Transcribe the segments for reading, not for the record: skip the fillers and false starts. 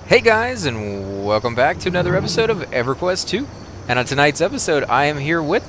Hey guys, and welcome back to another episode of EverQuest 2. And on tonight's episode, I am here with...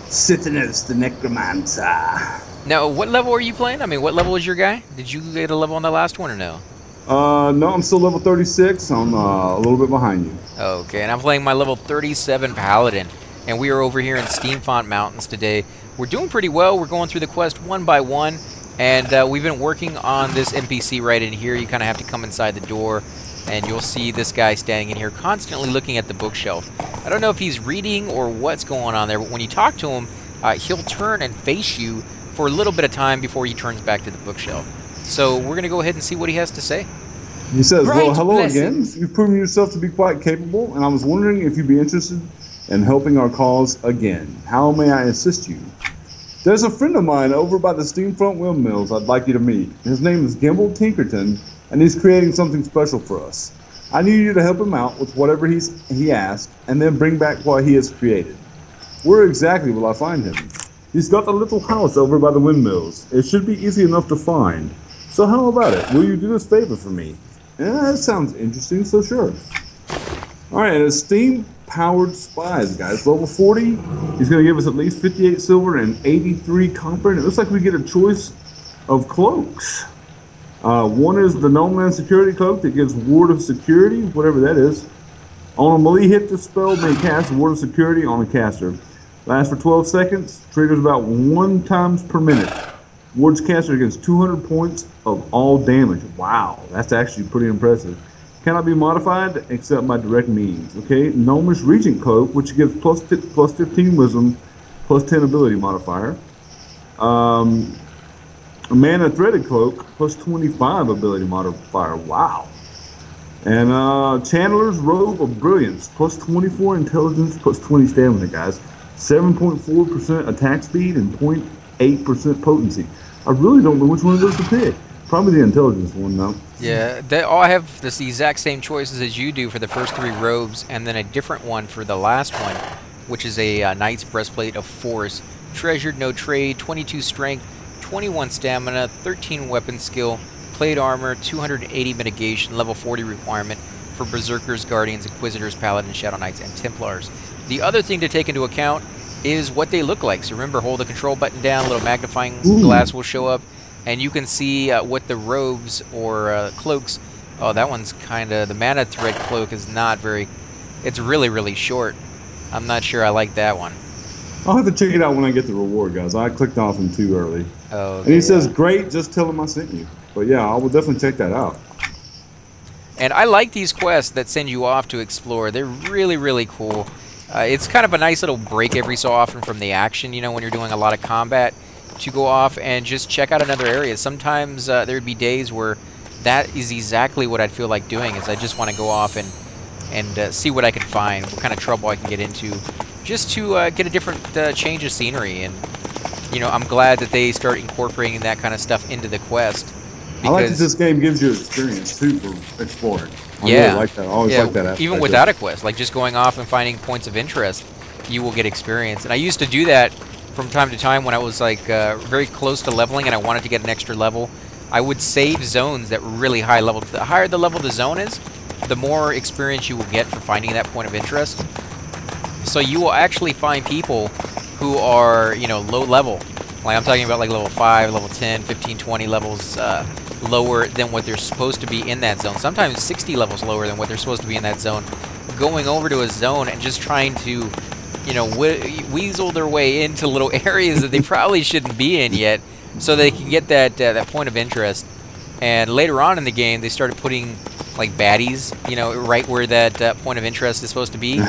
Sithinus the Necromancer. Now, what level are you playing? I mean, what level is your guy? Did you get a level on the last one or no? No, I'm still level 36. I'm a little bit behind you. Okay, and I'm playing my level 37 Paladin. And we are over here in Steamfont Mountains today. We're doing pretty well. We're going through the quest one by one. And we've been working on this NPC right in here. You kind of have to come inside the door. And you'll see this guy standing in here constantly looking at the bookshelf. I don't know if he's reading or what's going on there, but when you talk to him, he'll turn and face you for a little bit of time before he turns back to the bookshelf. So we're going to go ahead and see what he has to say. He says, Bright well, hello blessings. again. You've proven yourself to be quite capable, and I was wondering if you'd be interested in helping our cause again. How may I assist you? There's a friend of mine over by the Steamfont windmills I'd like you to meet. His name is Gimbal Tinkerton, and he's creating something special for us. I need you to help him out with whatever he asked, and then bring back what he has created. Where exactly will I find him? He's got a little house over by the windmills. It should be easy enough to find. So how about it? Will you do this favor for me? Yeah, that sounds interesting, so sure. Alright, a steam-powered Spies, guys. Level 40. He's going to give us at least 58 silver and 83 copper, and it looks like we get a choice of cloaks. One is the No Man Security Cloak that gives Ward of Security, whatever that is. On a melee hit, the spell may cast Ward of Security on a caster. Lasts for 12 seconds, triggers about 1 times per minute. Ward's caster against 200 points of all damage. Wow, that's actually pretty impressive. Cannot be modified except by direct means. Okay, Gnomish Regent Cloak, which gives plus 15 Wisdom, plus 10 ability modifier. A Mana Threaded Cloak, plus 25 ability modifier. Wow. And Chandler's Robe of Brilliance, plus 24 intelligence, plus 20 stamina, guys. 7.4% attack speed and 0.8% potency. I really don't know which one of those to pick. Probably the intelligence one, though. Yeah, they all have the exact same choices as you do for the first 3 robes, and then a different one for the last one, which is a Knight's Breastplate of Force. Treasured, no trade, 22 strength, 21 stamina, 13 weapon skill, plate armor, 280 mitigation, level 40 requirement for Berserkers, Guardians, Inquisitors, Paladins, Shadow Knights, and Templars. The other thing to take into account is what they look like. So remember, hold the control button down, a little magnifying glass will show up, and you can see what the robes or cloaks. Oh, that one's kind of, the Mana Thread Cloak is not very, it's really, really short. I'm not sure I like that one. I'll have to check it out when I get the reward, guys. I clicked off him too early. Oh, okay, and he says, great, just tell him I sent you. But yeah, I will definitely check that out. And I like these quests that send you off to explore. They're really, really cool. It's kind of a nice little break every so often from the action, you know, when you're doing a lot of combat, to go off and just check out another area. Sometimes there'd be days where that is exactly what I'd feel like doing, is I just want to go off and see what I can find, what kind of trouble I can get into, just to get a different change of scenery. And, you know, I'm glad that they start incorporating that kind of stuff into the quest. I like that this game gives you experience, too, for exploring. I Yeah, really like that. I always like that aspect. Even without a quest, like just going off and finding points of interest, you will get experience. And I used to do that from time to time when I was like very close to leveling and I wanted to get an extra level. I would save zones that were really high level. The higher the level the zone is, the more experience you will get for finding that point of interest. So you will actually find people who are, you know, low level. Like I'm talking about like level 5, level 10, 15, 20 levels lower than what they're supposed to be in that zone. Sometimes 60 levels lower than what they're supposed to be in that zone. Going over to a zone and just trying to, you know, weasel their way into little areas that they probably shouldn't be in yet, so they can get that point of interest. And later on in the game, they started putting like baddies, you know, right where that point of interest is supposed to be.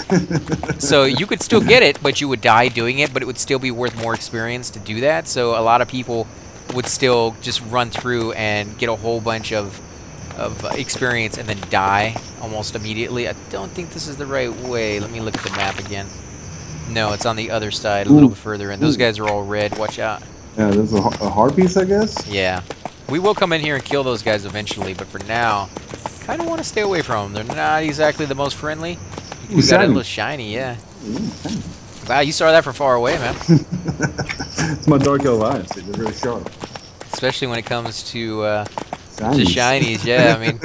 So you could still get it, but you would die doing it, but it would still be worth more experience to do that. So a lot of people would still just run through and get a whole bunch of experience and then die almost immediately. I don't think this is the right way. Let me look at the map again. No, it's on the other side, a little bit further in. Those guys are all red. Watch out. Yeah, there's a hard piece, I guess? Yeah. We will come in here and kill those guys eventually, but for now, kind of want to stay away from them. They're not exactly the most friendly. We got a little shiny, yeah. Wow, you saw that from far away, man. It's my dark elf eyes. They're very sharp. Especially when it comes to Just shinies, yeah. I mean,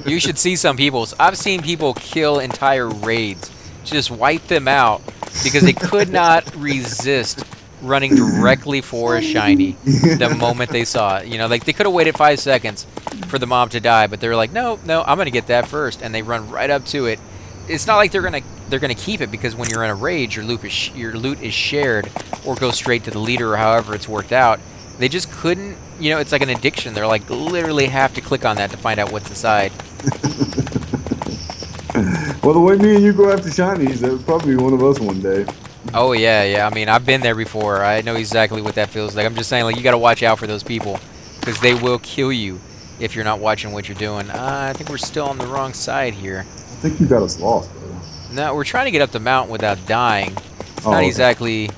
you should see some people. I've seen people kill entire raids, just wipe them out because they could not resist running directly for a shiny the moment they saw it. You know, like they could have waited 5 seconds for the mob to die, but they're like, no, I'm gonna get that first, and they run right up to it. It's not like they're gonna keep it, because when you're in a raid, your loot is shared or goes straight to the leader, or however it's worked out. They just couldn't, you know, it's like an addiction. They're like literally have to click on that to find out what's inside. Well, the way me and you go after shinies, that would probably be one of us one day. Oh yeah. I mean, I've been there before. I know exactly what that feels like. I'm just saying, like, you got to watch out for those people, because they will kill you if you're not watching what you're doing. I think we're still on the wrong side here. I think you got us lost, bro. No, we're trying to get up the mountain without dying. It's not exactly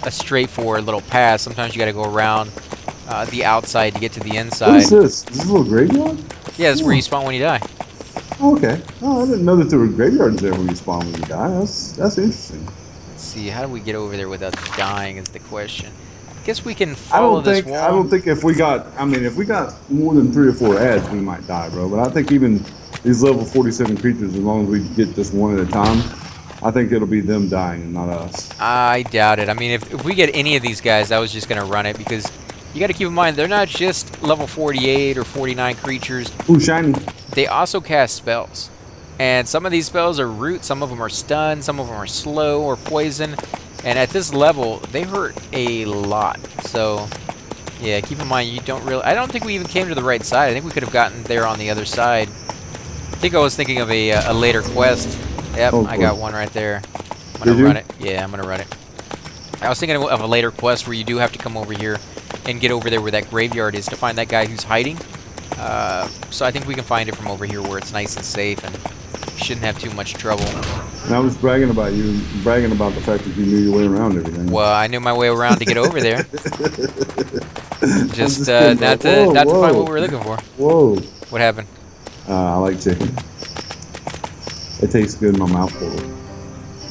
a straightforward little path. Sometimes you got to go around the outside to get to the inside. What is this? Is this a little graveyard? Yeah, that's where you spawn when you die. Oh, okay. Oh, I didn't know that there were graveyards there when you spawn when you die. That's interesting. Let's see, how do we get over there without dying is the question. I guess we can follow this wall. I don't think if we got more than 3 or 4 ads, we might die, bro. But I think even these level 47 creatures, as long as we get just one at a time, I think it'll be them dying and not us. I doubt it. I mean, if we get any of these guys, I was just going to run it, because you got to keep in mind, they're not just level 48 or 49 creatures. Ooh, shiny. They also cast spells. And some of these spells are root, some of them are stun, some of them are slow or poison. And at this level, they hurt a lot. So, yeah, keep in mind, you don't really... I don't think we even came to the right side. I think we could have gotten there on the other side. I think I was thinking of a later quest. Yep, I got one right there. I'm going to run it. Yeah, I'm going to run it. I was thinking of a later quest where you do have to come over here and get over there where that graveyard is to find that guy who's hiding. So I think we can find it from over here where it's nice and safe and shouldn't have too much trouble. And I was bragging about the fact that you knew your way around everything. Well, I knew my way around to get over there. Just not to find what we were looking for. Whoa. What happened? I like chicken. It tastes good in my mouth.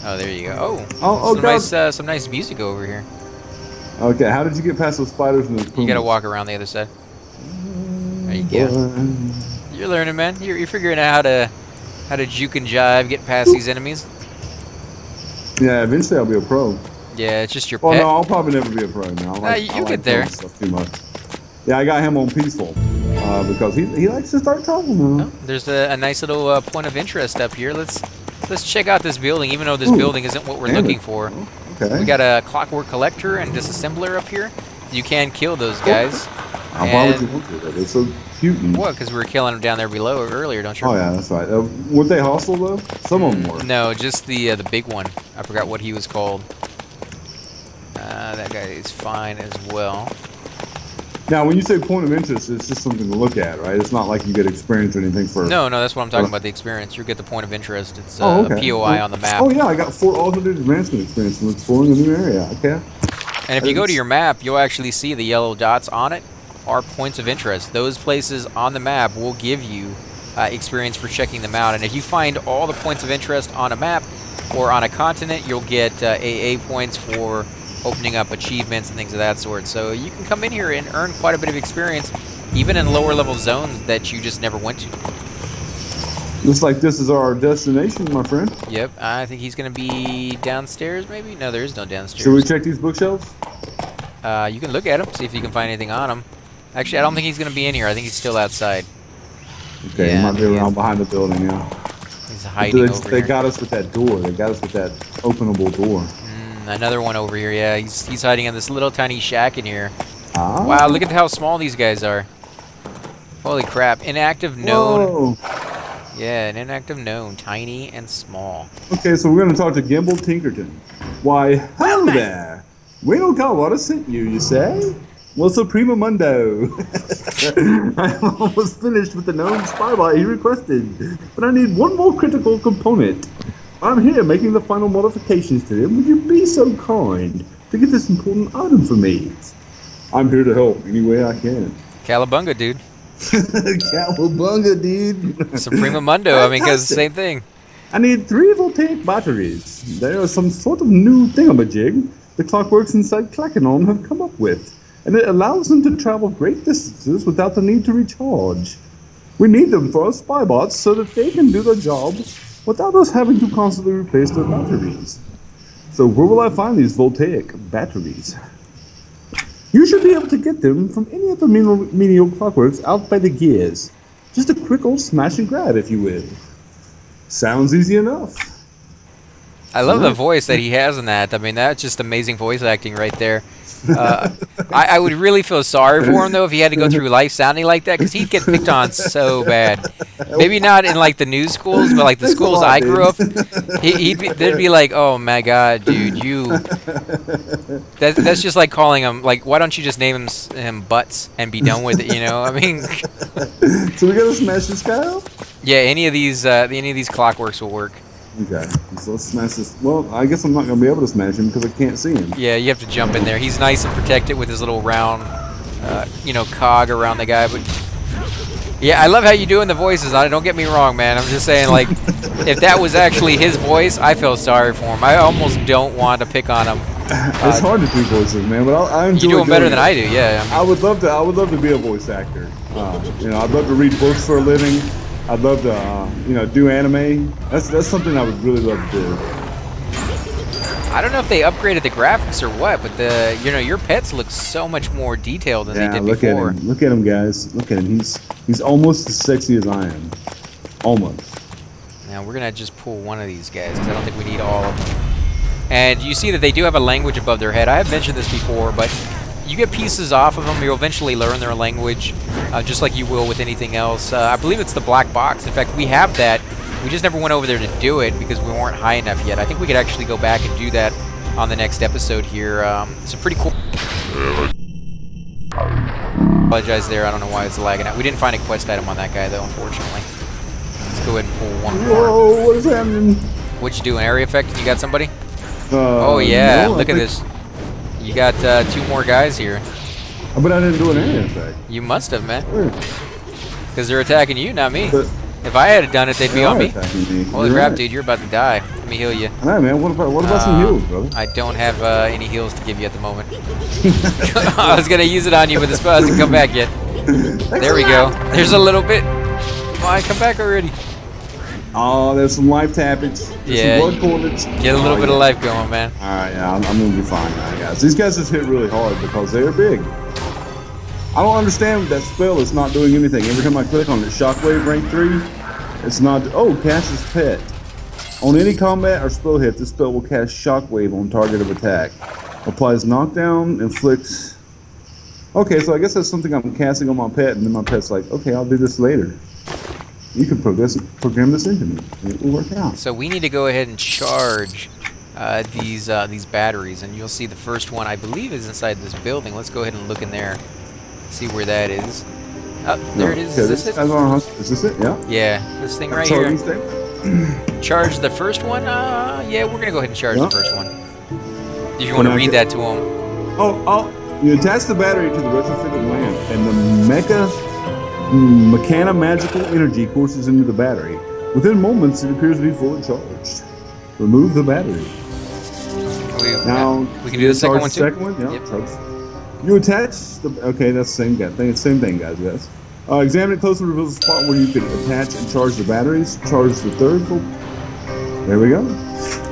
Oh, there you go. Oh, some nice music over here. Okay, how did you get past those spiders and those pumas? You gotta walk around the other side. There you go. You're learning, man. You're figuring out how to juke and jive, get past these enemies. Yeah, eventually I'll be a pro. Yeah, it's just your pet. Oh no, I'll probably never be a pro now. You get there. Stuff too much. Yeah, I got him on peaceful because he likes to start trouble now. Oh, there's a nice little point of interest up here. Let's check out this building, even though this building isn't what we're looking for. Okay. We got a clockwork collector and disassembler up here. You can kill those guys. Why would you want to? They're so cute. What? Because we were killing them down there below earlier, don't you remember? Oh yeah, that's right. Weren't they hostile though? Some of them were. No, just the big one. I forgot what he was called. That guy is fine as well. Now, when you say point of interest, it's just something to look at, right? It's not like you get experience or anything for... No, that's what I'm talking about, the experience. You get the point of interest. It's a POI on the map. Oh, yeah, I got 4 alternate advancement experience from exploring a new area. Okay. And if you go to your map, you'll actually see the yellow dots on it are points of interest. Those places on the map will give you experience for checking them out. And if you find all the points of interest on a map or on a continent, you'll get AA points for opening up achievements and things of that sort. So you can come in here and earn quite a bit of experience, even in lower level zones that you just never went to. Looks like this is our destination, my friend. Yep, I think he's going to be downstairs, maybe? No, there is no downstairs. Should we check these bookshelves? You can look at them, see if you can find anything on them. Actually, I don't think he's going to be in here. I think he's still outside. Okay, he might be around behind the building, yeah. He's hiding over They here. got us with that door. They got us with that openable door. Another one over here, yeah. He's hiding in this little tiny shack in here. Wow, look at how small these guys are. Holy crap. Inactive known. Whoa. Yeah, an inactive known. Tiny and small. Okay, so we're going to talk to Gimbal Tinkerton. Why, hello there. Waynil Garwater sent you, you say? Well, Suprema Mundo. I'm almost finished with the known spybot he requested, but I need one more critical component. I'm here making the final modifications to him. Would you be so kind to get this important item for me? I'm here to help any way I can. Calabunga, dude. Cowabunga, dude. Suprema Mundo, I mean, because same thing. I need 3 voltaic batteries. They are some sort of new thingamajig the Clockworks inside Clackanon have come up with. and it allows them to travel great distances without the need to recharge. We need them for our spy bots so that they can do their job without us having to constantly replace their batteries. So where will I find these voltaic batteries? You should be able to get them from any of the menial clockworks out by the gears. Just a quick old smash and grab, if you will. Sounds easy enough. I love the voice that he has in that. I mean, that's just amazing voice acting right there. I would really feel sorry for him, though, if he had to go through life sounding like that, because he'd get picked on so bad. Maybe not in, like, the new schools, but, like, the schools I grew up, they'd be like, oh, my God, dude, you... That's just like calling him, like, why don't you just name him Butts and be done with it, you know? I mean... So we gotta smash this guy up? Yeah, any of these clockworks will work. Okay, so let's smash this. Well, I guess I'm not going to be able to smash him because I can't see him. Yeah, you have to jump in there. He's nice and protected with his little round, you know, cog around the guy. But yeah, I love how you doing the voices. Don't get me wrong, man. I'm just saying, like, if that was actually his voice, I feel sorry for him. I almost don't want to pick on him. It's hard to do voices, man. But I enjoy. You do them better than I do, yeah. I would love to. I would love to be a voice actor. You know, I'd love to read books for a living. I'd love to, you know, do anime. That's something I would really love to do. I don't know if they upgraded the graphics or what, but you know, your pets look so much more detailed than they did before. Yeah, look at him, guys. Look at him. He's almost as sexy as I am. Almost. Now we're gonna just pull one of these guys because I don't think we need all of them. And you see that they do have a language above their head. I have mentioned this before, but you get pieces off of them, you'll eventually learn their language, just like you will with anything else. I believe it's the black box. In fact, we have that. We just never went over there to do it because we weren't high enough yet. I think we could actually go back and do that on the next episode here. It's a pretty cool... Apologize there, I don't know why it's lagging out. We didn't find a quest item on that guy, though, unfortunately. Let's go ahead and pull one more. Whoa, what is happening? What'd you do, an area effect? You got somebody? Oh, yeah, no, look at this. You got 2 more guys here. But I didn't do an area effect. You must have, man. Because they're attacking you, not me. But if I had done it, they'd be on me. Me. Holy crap, dude, you're about to die. Let me heal you. Alright, man, what about some heals, brother? I don't have any heals to give you at the moment. I was going to use it on you, but the spell hasn't come back yet. There we go. There's a little bit. Why, come back already. Oh, there's some life tappage. Yeah, some blood cordage. Get a little bit of life going, man. Alright, yeah, I'm gonna be fine now, guys. These guys just hit really hard because they're big. I don't understand that spell is not doing anything. Every time I click on it, Shockwave rank 3, it's not... Oh, cast as pet. On any combat or spell hit, this spell will cast Shockwave on target of attack. Applies knockdown, inflicts... Okay, so I guess that's something I'm casting on my pet, and then my pet's like, okay, I'll do this later. You can program this into me. It will work out. So we need to go ahead and charge these batteries, and you'll see the first one, I believe, is inside this building. Let's go ahead and look in there, see where that is. Oh, there it is. Okay, is this it? Is this it? Yeah. Yeah, this thing right here. Charge the first one? Yeah, we're gonna go ahead and charge the first one. If you want to read that to him. Oh, you attach the battery to the retrofitted lamp, and the Mechana magical energy courses into the battery. Within moments, it appears to be fully charged. Remove the battery. Now we can do the second one too. Yeah. Yep. You attach the. Okay, that's the same guy. Same thing, guys. Yes. Examine it closely. Reveals a spot where you can attach and charge the batteries. Charge the third. There we go.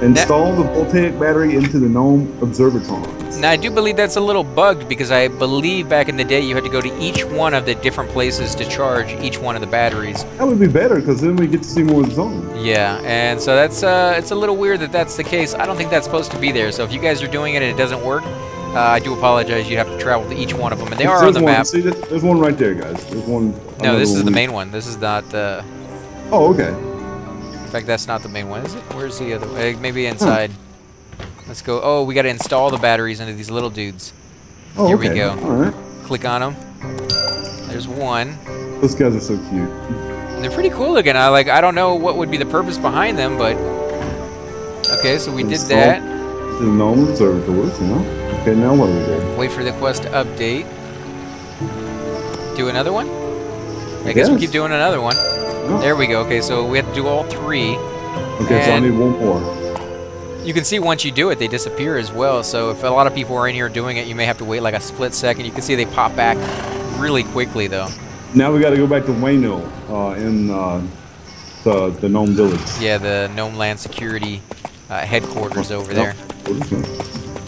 Install the voltaic battery into the gnome observatron. Now, I do believe that's a little bugged because I believe back in the day you had to go to each one of the different places to charge each one of the batteries. That would be better because then we get to see more of the zone. Yeah, and so that's it's a little weird that that's the case. I don't think that's supposed to be there. So if you guys are doing it and it doesn't work, I do apologize. You have to travel to each one of them, and they are on the map. See, there's one right there, guys. There's one. No, this is the main one. This is not. Oh, okay. In fact, that's not the main one, is it? Where's the other one? Maybe inside. Let's go. Oh, we got to install the batteries into these little dudes. Oh, Here okay. we go. All right. Click on them. There's one. Those guys are so cute. And they're pretty cool looking. I don't know what would be the purpose behind them, but okay. So we did that. The gnome observatories, you know. Okay, now what do we do? Wait for the quest to update. Do another one. I guess we keep doing another one. Oh. There we go. Okay, so we have to do all 3. Okay, so I need one more. You can see once you do it, they disappear as well. So if a lot of people are in here doing it, you may have to wait like a split second. You can see they pop back really quickly, though. Now we got to go back to Waynil in the Gnome Village. Yeah, the Gnome Land Security headquarters over there.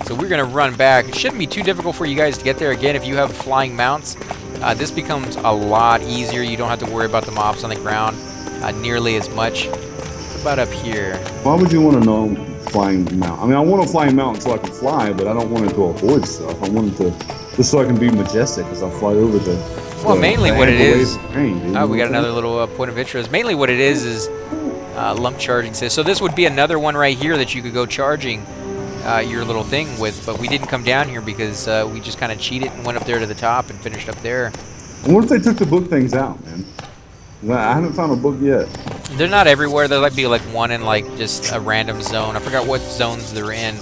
So we're going to run back. It shouldn't be too difficult for you guys to get there. Again, if you have flying mounts, this becomes a lot easier. You don't have to worry about the mobs on the ground nearly as much. What about up here? Why would you want to know flying mount? I mean, I want a flying mount so I can fly, but I don't want it to avoid stuff. I want it to just so I can be majestic as I fly over the. Well, mainly what it is. Rain, we got another little point of interest. Mainly what it is lump charging. So this would be another one right here that you could go charging your little thing with, but we didn't come down here because we just kind of cheated and went up there to the top and finished up there. I wonder if they took the book things out, man. I haven't found a book yet. They're not everywhere. There might be like one in like just a random zone. I forgot what zones they're in,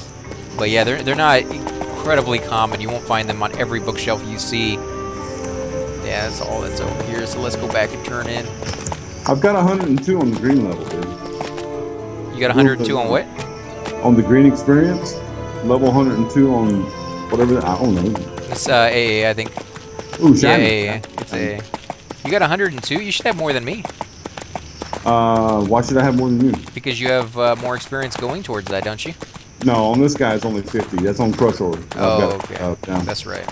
but yeah, they're not incredibly common. You won't find them on every bookshelf you see. Yeah, that's all that's over here. So let's go back and turn in. I've got 102 on the green level, dude. You got 102 on what? On the green experience, level 102 on whatever. I don't know. It's AA, I think. Ooh, shiny. Yeah, AA. It's AA. You got 102? You should have more than me. Why should I have more than you? Because you have more experience going towards that, don't you? No, on this guy it's only 50. That's on Crush Order. Oh, okay. That's right.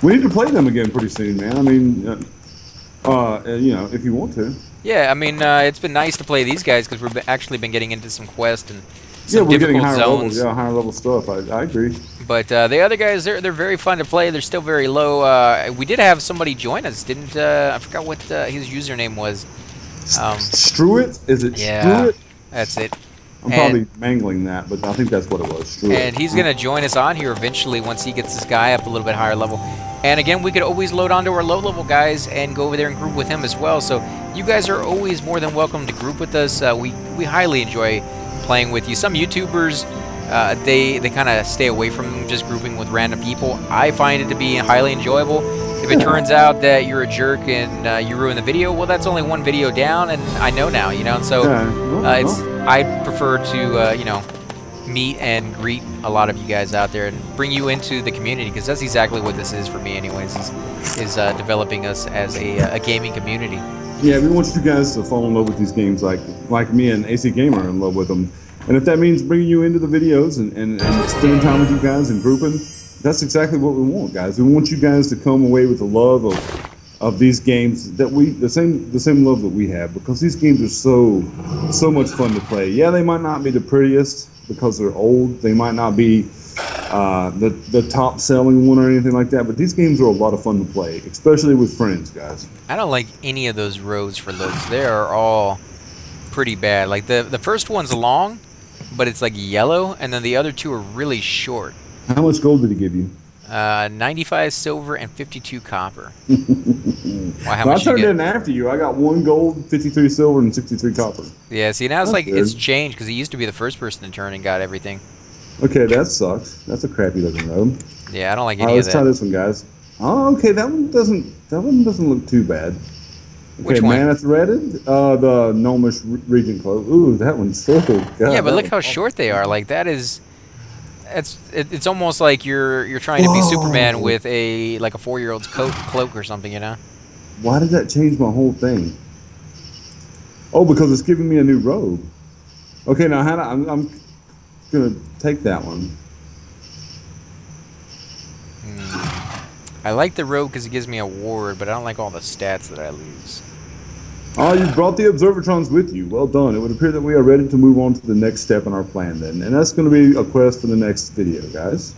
We need to play them again pretty soon, man. I mean, you know, if you want to. Yeah, I mean, it's been nice to play these guys because we've actually been getting into some quests and some we're getting difficult higher zones. levels. Yeah, higher level stuff. I agree. But the other guys, they're very fun to play. They're still very low. We did have somebody join us, didn't? I forgot what his username was. Struett? Is it yeah, Struett? That's it. I'm probably mangling that, but I think that's what it was. Struett. And he's going to join us on here eventually once he gets this guy up a little bit higher level. And again, we could always load onto our low-level guys and go over there and group with him as well. So you guys are always more than welcome to group with us. We highly enjoy playing with you. Some YouTubers, they kind of stay away from just grouping with random people. I find it to be highly enjoyable. If it turns out that you're a jerk and you ruin the video, well, that's only one video down, and I know now, you know. And so I prefer to, you know, meet and greet a lot of you guys out there and bring you into the community, because that's exactly what this is for me, anyways. Is developing us as a gaming community. Yeah, we want you guys to fall in love with these games, like me and AC Gamer are in love with them. And if that means bringing you into the videos and spending time with you guys and grouping, that's exactly what we want, guys. We want you guys to come away with the love of these games that the same love that we have, because these games are so much fun to play. Yeah, they might not be the prettiest because they're old. They might not be the top selling one or anything like that, but these games are a lot of fun to play, especially with friends, guys. I don't like any of those roads for looks. They are all pretty bad. Like the first one's long, but it's like yellow, and then the other two are really short. How much gold did he give you? 95 silver and 52 copper. Well, I turned in after you. I got 1 gold, 53 silver, and 63 copper. Yeah, see, now it's like it's changed, because he used to be the first person to turn and got everything. Okay, that sucks. That's a crappy looking road. Yeah, I don't like any of that. Let's try this one, guys. Oh, okay, that one doesn't look too bad. Okay, which one? Mana Threaded, the Gnomish Regent Cloak. Ooh, that one's so good. Yeah, but look how short they are. Like, that is... It's almost like you're trying to be Superman with a 4-year-old's cloak or something, you know? Why did that change my whole thing? Oh, because it's giving me a new robe. Okay, now Hannah, I'm gonna take that one. I like the robe because it gives me a ward, but I don't like all the stats that I lose. Oh, you brought the Observatrons with you. Well done. It would appear that we are ready to move on to the next step in our plan then. And that's going to be a quest for the next video, guys.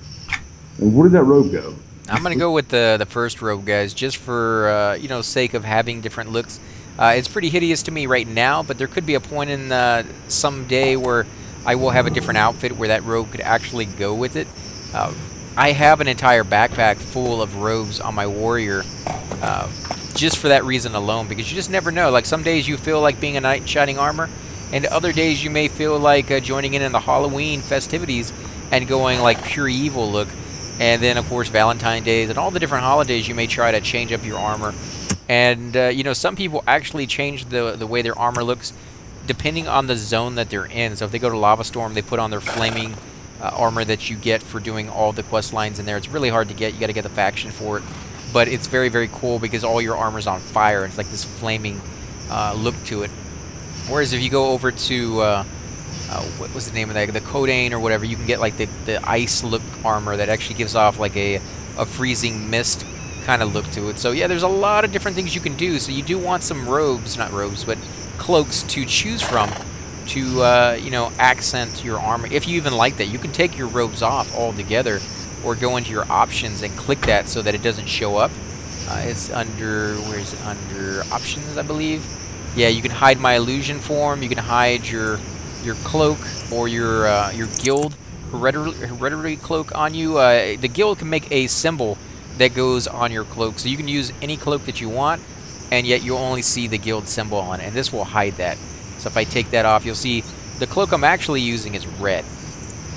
And where did that robe go? I'm going to go with the first robe, guys, just for, you know, sake of having different looks. It's pretty hideous to me right now, but there could be a point in some day where I will have a different outfit where that robe could actually go with it. I have an entire backpack full of robes on my warrior, just for that reason alone, because you just never know. Like, some days you feel like being a knight in shining armor, and other days you may feel like joining in the Halloween festivities and going like pure evil look. And then, of course, Valentine's Days and all the different holidays, you may try to change up your armor. And, you know, some people actually change the way their armor looks depending on the zone that they're in. So if they go to Lava Storm, they put on their flaming armor that you get for doing all the quest lines in there. It's really hard to get. You got to get the faction for it. But it's very, very cool because all your armor's on fire. It's like this flaming look to it. Whereas if you go over to, what was the name of that? The Codain or whatever, you can get like the ice look armor that actually gives off like a freezing mist kind of look to it. So yeah, there's a lot of different things you can do. So you do want some robes, not robes, but cloaks to choose from to, you know, accent your armor. If you even like that, you can take your robes off altogether or go into your options and click that so that it doesn't show up. It's under, where is it? Under options, I believe. Yeah, you can hide my illusion form. You can hide your cloak or your guild hereditary cloak on you. The guild can make a symbol that goes on your cloak, so you can use any cloak that you want, and yet you'll only see the guild symbol on it, and this will hide that. So if I take that off, you'll see the cloak I'm actually using is red.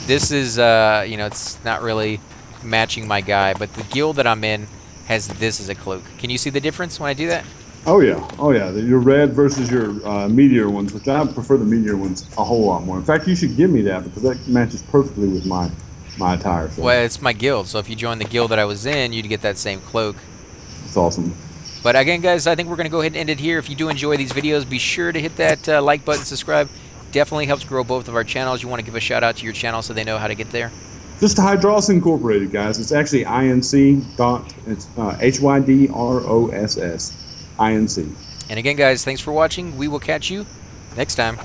This is, you know, it's not really matching my guy, but the guild that I'm in has this as a cloak. Can you see the difference when I do that? Oh yeah, your red versus your meteor ones, which I prefer the meteor ones a whole lot more. In fact, you should give me that because that matches perfectly with my attire. So. Well, it's my guild, so if you join the guild that I was in, you'd get that same cloak. That's awesome. But again, guys, I think we're going to go ahead and end it here. If you do enjoy these videos, be sure to hit that like button, subscribe. Definitely helps grow both of our channels. You want to give a shout out to your channel so they know how to get there? Just Hydross Incorporated, guys. It's actually INC dot, it's HYDROSS, INC. And again, guys, thanks for watching. We will catch you next time.